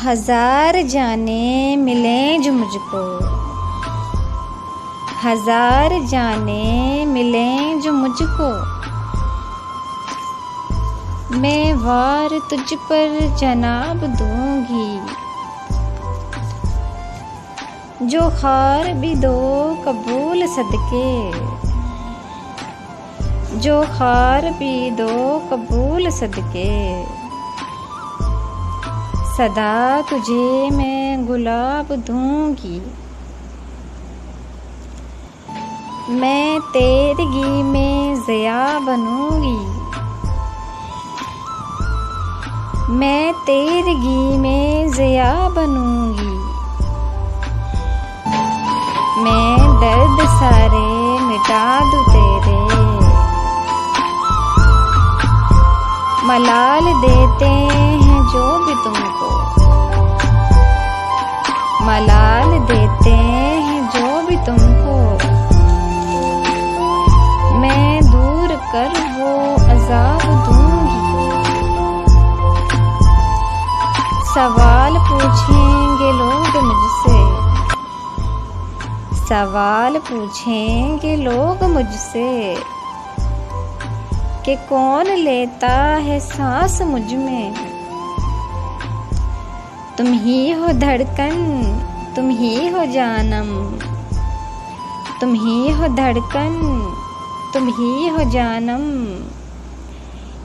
हजार जाने मिलें जो मुझको, हजार जाने मिलें जो मुझको, मैं वार तुझ पर जनाब दूंगी। जो खार भी दो कबूल सदके, जो खार भी दो कबूल सदके, सदा तुझे मैं गुलाब दूंगी। मैं तेरगी में ज़िया बनूंगी, मैं तेरगी में ज़िया बनूंगी। मैं दर्द सारे मिटा दूं तेरे, मलाल देते हैं जो भी तुमको, मलाल देते हैं जो भी तुमको। मैं दूर कर वो अज़ाब दूंगी। सवाल पूछेंगे लोग मुझसे, सवाल पूछेंगे लोग मुझसे कि कौन लेता है सांस मुझ में। तुम ही हो धड़कन, तुम ही हो जानम, तुम ही हो धड़कन, तुम ही हो जानम।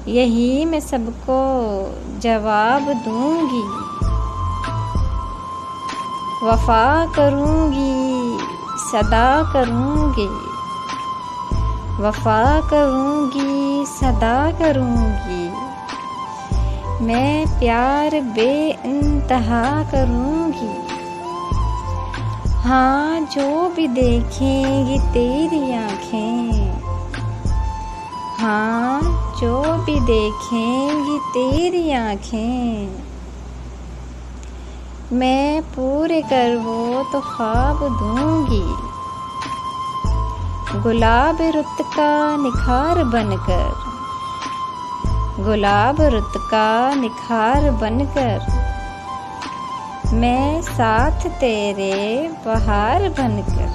यही मैं सबको जवाब दूंगी। वफा करूंगी, सदा करूंगी, वफा करूंगी, सदा करूंगी। मैं प्यार बेइंतहा करूंगी। हाँ, जो भी देखेंगी तेरी आँखें, हाँ, जो भी देखेंगी तेरी आँखें, मैं पूरे कर वो तो ख्वाब दूंगी। गुलाब रुत का निखार बनकर, गुलाब रुत का निखार बनकर, मैं साथ तेरे बहार बनकर,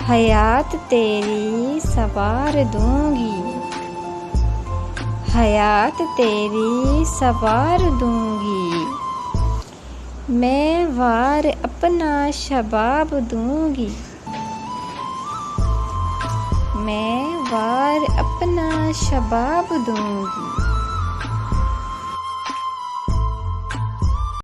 हयात तेरी सवार दूंगी, हयात तेरी सवार दूंगी। मैं वार अपना शबाब दूंगी, मैं वार अपना शबाब दूंगी।